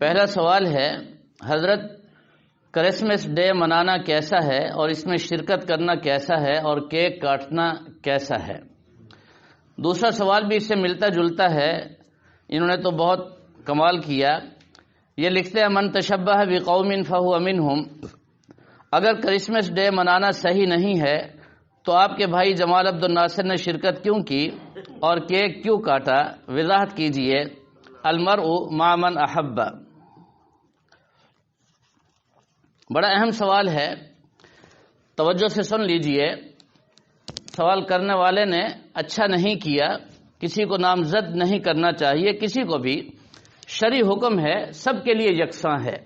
پہلا سوال ہے حضرت کرسمس ڈے منانا کیسا ہے اور اس میں شرکت کرنا کیسا ہے اور کیک کاٹنا کیسا ہے؟ دوسرا سوال بھی اس سے ملتا جلتا ہے، انہوں نے تو بہت کمال کیا۔ یہ لکھتے ہیں من تشبہ بقوم فہو منہم، اگر کرسمس ڈے منانا صحیح نہیں ہے تو آپ کے بھائی جمال عبد الناصر نے شرکت کیوں کی اور کیک کیوں کاٹا؟ وضاحت کیجئے۔ المرء مع من احب، بڑا اہم سوال ہے، توجہ سے سن لیجئے۔ سوال کرنے والے نے اچھا نہیں کیا، کسی کو نامزد نہیں کرنا چاہیے، کسی کو بھی۔ شرعی حکم ہے، سب کے لیے یکساں ہے،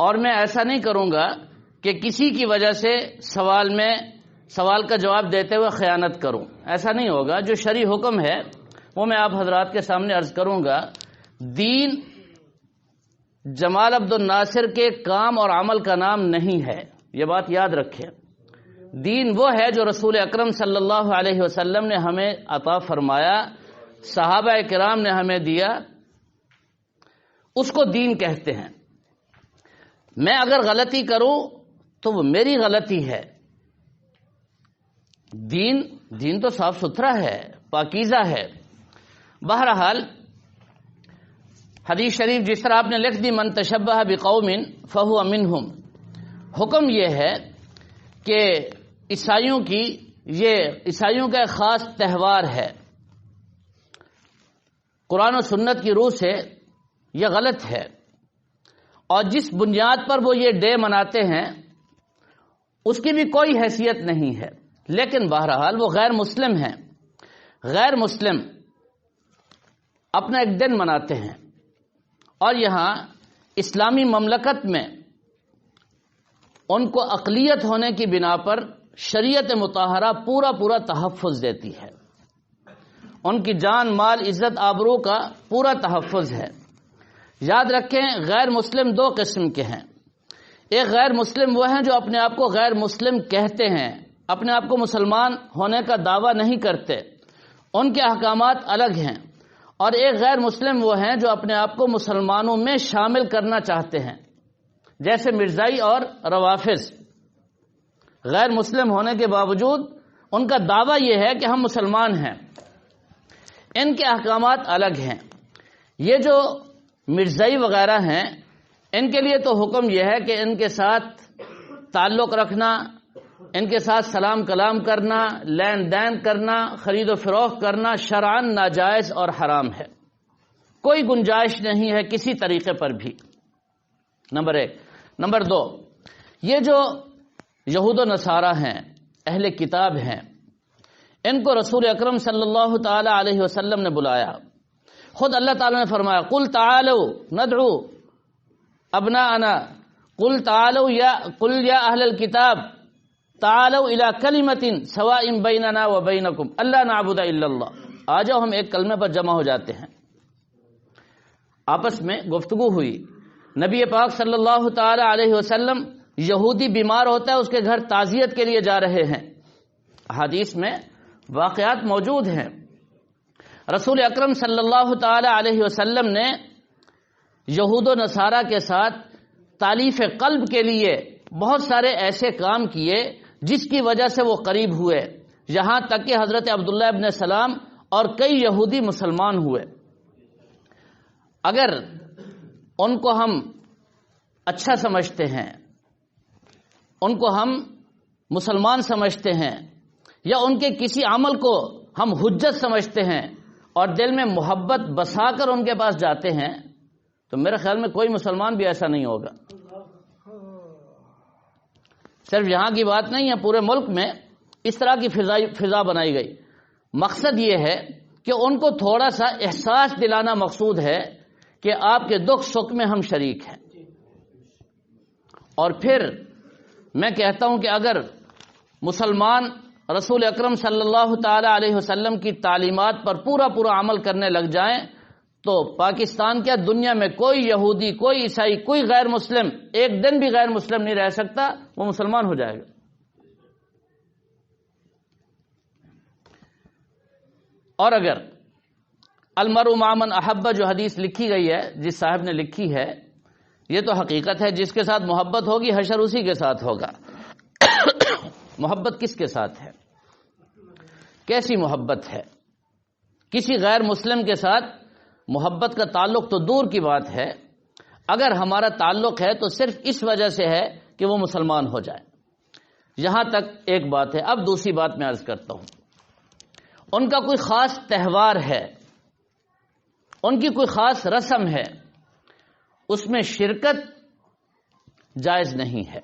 اور میں ایسا نہیں کروں گا کہ کسی کی وجہ سے سوال کا جواب دیتے ہوئے خیانت کروں، ایسا نہیں ہوگا۔ جو شرعی حکم ہے وہ میں آپ حضرات کے سامنے عرض کروں گا۔ دین جمال عبد الناصر کے کام اور عمل کا نام نہیں ہے، یہ بات یاد رکھیں۔ دین وہ ہے جو رسول اکرم صلی اللہ علیہ وسلم نے ہمیں عطا فرمایا، صحابہ کرام نے ہمیں دیا، اس کو دین کہتے ہیں۔ میں اگر غلطی کروں تو وہ میری غلطی ہے۔ دین تو صاف ستھرا ہے، پاکیزہ ہے۔ بہرحال حدیث شریف جس طرح آپ نے لکھ دی من تشبہ بقوم فہو منہم، حکم یہ ہے کہ عیسائیوں کا ایک خاص تہوار ہے، قرآن و سنت کی روح سے یہ غلط ہے، اور جس بنیاد پر وہ یہ ڈے مناتے ہیں اس کی بھی کوئی حیثیت نہیں ہے، لیکن بہرحال وہ غیر مسلم ہیں۔ غیر مسلم اپنا ایک دن مناتے ہیں، اور یہاں اسلامی مملکت میں ان کو اقلیت ہونے کی بنا پر شریعت مطہرہ پورا تحفظ دیتی ہے، ان کی جان مال عزت آبرو کا پورا تحفظ ہے۔ یاد رکھیں غیر مسلم دو قسم کے ہیں، ایک غیر مسلم وہ ہیں جو اپنے آپ کو غیر مسلم کہتے ہیں، اپنے آپ کو مسلمان ہونے کا دعویٰ نہیں کرتے، ان کے احکامات الگ ہیں، اور ایک غیر مسلم وہ ہیں جو اپنے آپ کو مسلمانوں میں شامل کرنا چاہتے ہیں، جیسے مرزائی اور روافض۔ غیر مسلم ہونے کے باوجود ان کا دعویٰ یہ ہے کہ ہم مسلمان ہیں، ان کے احکامات الگ ہیں۔ یہ جو مرزائی وغیرہ ہیں، ان کے لیے تو حکم یہ ہے کہ ان کے ساتھ تعلق رکھنا، ان کے ساتھ سلام کلام کرنا، لین دین کرنا، خرید و فروخت کرنا شرعاً ناجائز اور حرام ہے، کوئی گنجائش نہیں ہے کسی طریقے پر بھی۔ نمبر ایک۔ نمبر دو، یہ جو یہود و نصارہ ہیں، اہل کتاب ہیں، ان کو رسول اکرم صلی اللہ تعالی علیہ وسلم نے بلایا۔ خود اللہ تعالی نے فرمایا قل تعالوا ندعو ابناءنا قل یا اہل الکتاب تعالوا الى کلمۃ سواء بیننا وبینکم الا نعبد الا اللہ، آ جاؤ ہم ایک کلمے پر جمع ہو جاتے ہیں۔ آپس میں گفتگو ہوئی۔ نبی پاک صلی اللہ تعالی علیہ وسلم یہودی بیمار ہوتا ہے، اس کے گھر تعزیت کے لیے جا رہے ہیں، حدیث میں واقعات موجود ہیں۔ رسول اکرم صلی اللہ تعالی علیہ وسلم نے یہود و نصارہ کے ساتھ تالیف قلب کے لیے بہت سارے ایسے کام کیے جس کی وجہ سے وہ قریب ہوئے، یہاں تک کہ حضرت عبداللہ ابن سلام اور کئی یہودی مسلمان ہوئے۔ اگر ان کو ہم اچھا سمجھتے ہیں، ان کو ہم مسلمان سمجھتے ہیں، یا ان کے کسی عمل کو ہم حجت سمجھتے ہیں اور دل میں محبت بسا کر ان کے پاس جاتے ہیں، تو میرے خیال میں کوئی مسلمان بھی ایسا نہیں ہوگا۔ صرف یہاں کی بات نہیں ہے، پورے ملک میں اس طرح کی فضا بنائی گئی۔ مقصد یہ ہے کہ ان کو تھوڑا سا احساس دلانا مقصود ہے کہ آپ کے دکھ سکھ میں ہم شریک ہیں۔ اور پھر میں کہتا ہوں کہ اگر مسلمان رسول اکرم صلی اللہ تعالی علیہ وسلم کی تعلیمات پر پورا عمل کرنے لگ جائیں تو پاکستان کیا دنیا میں کوئی یہودی، کوئی عیسائی، کوئی غیر مسلم ایک دن بھی غیر مسلم نہیں رہ سکتا، وہ مسلمان ہو جائے گا۔ اور اگر المرء مع من احب جو حدیث لکھی گئی ہے، جس صاحب نے لکھی ہے، یہ تو حقیقت ہے، جس کے ساتھ محبت ہوگی حشر اسی کے ساتھ ہوگا۔ محبت کس کے ساتھ ہے؟ کیسی محبت ہے؟ کسی غیر مسلم کے ساتھ محبت کا تعلق تو دور کی بات ہے، اگر ہمارا تعلق ہے تو صرف اس وجہ سے ہے کہ وہ مسلمان ہو جائے۔ یہاں تک ایک بات ہے۔ اب دوسری بات میں عرض کرتا ہوں، ان کا کوئی خاص تہوار ہے، ان کی کوئی خاص رسم ہے، اس میں شرکت جائز نہیں ہے،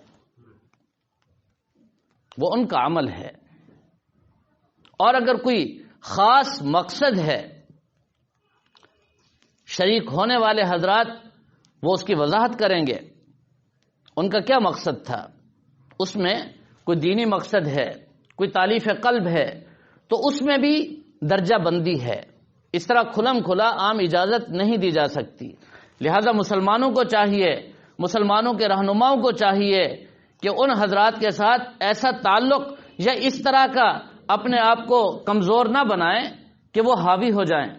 وہ ان کا عمل ہے۔ اور اگر کوئی خاص مقصد ہے، شریک ہونے والے حضرات وہ اس کی وضاحت کریں گے، ان کا کیا مقصد تھا، اس میں کوئی دینی مقصد ہے، کوئی تالیف قلب ہے، تو اس میں بھی درجہ بندی ہے۔ اس طرح کھلم کھلا عام اجازت نہیں دی جا سکتی۔ لہذا مسلمانوں کو چاہیے، مسلمانوں کے رہنماؤں کو چاہیے کہ ان حضرات کے ساتھ ایسا تعلق یا اس طرح کا اپنے آپ کو کمزور نہ بنائیں کہ وہ حاوی ہو جائیں۔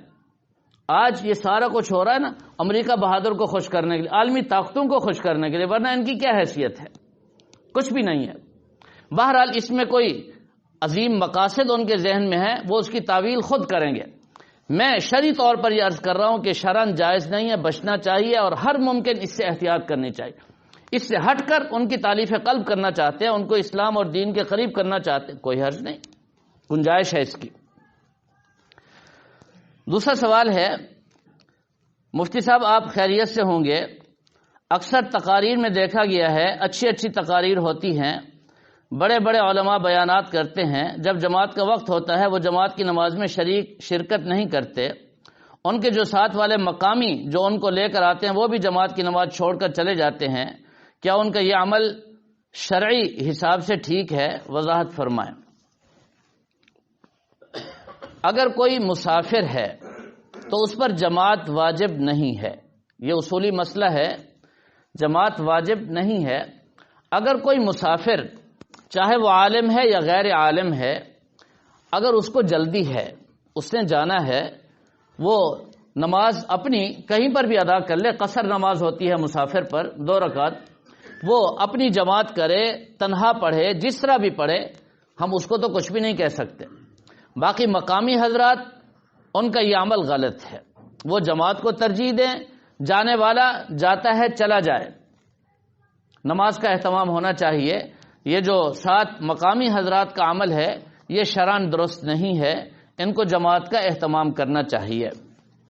آج یہ سارا کچھ ہو رہا ہے نا امریکہ بہادر کو خوش کرنے کے لیے، عالمی طاقتوں کو خوش کرنے کے لیے، ورنہ ان کی کیا حیثیت ہے؟ کچھ بھی نہیں ہے۔ بہرحال اس میں کوئی عظیم مقاصد ان کے ذہن میں ہے، وہ اس کی تعویل خود کریں گے۔ میں شرعی طور پر یہ عرض کر رہا ہوں کہ شرعاً جائز نہیں ہے، بچنا چاہیے اور ہر ممکن اس سے احتیاط کرنی چاہیے۔ اس سے ہٹ کر ان کی تالیف قلب کرنا چاہتے ہیں، ان کو اسلام اور دین کے قریب کرنا چاہتے ہیں، کوئی حرج نہیں، گنجائش ہے اس کی۔ دوسرا سوال ہے، مفتی صاحب آپ خیریت سے ہوں گے؟ اکثر تقاریر میں دیکھا گیا ہے، اچھی اچھی تقاریر ہوتی ہیں، بڑے بڑے علماء بیانات کرتے ہیں، جب جماعت کا وقت ہوتا ہے وہ جماعت کی نماز میں شرکت نہیں کرتے، ان کے جو ساتھ والے مقامی جو ان کو لے کر آتے ہیں وہ بھی جماعت کی نماز چھوڑ کر چلے جاتے ہیں، کیا ان کا یہ عمل شرعی حساب سے ٹھیک ہے؟ وضاحت فرمائیں۔ اگر کوئی مسافر ہے تو اس پر جماعت واجب نہیں ہے، یہ اصولی مسئلہ ہے، جماعت واجب نہیں ہے۔ اگر کوئی مسافر چاہے وہ عالم ہے یا غیر عالم ہے، اگر اس کو جلدی ہے، اس نے جانا ہے، وہ نماز اپنی کہیں پر بھی ادا کر لے، قصر نماز ہوتی ہے مسافر پر 2 رکعت، وہ اپنی جماعت کرے، تنہا پڑھے، جس طرح بھی پڑھے، ہم اس کو تو کچھ بھی نہیں کہہ سکتے۔ باقی مقامی حضرات ان کا یہ عمل غلط ہے، وہ جماعت کو ترجیح دیں، جانے والا جاتا ہے چلا جائے، نماز کا اہتمام ہونا چاہیے۔ یہ جو 7 مقامی حضرات کا عمل ہے یہ شرعاً درست نہیں ہے، ان کو جماعت کا اہتمام کرنا چاہیے۔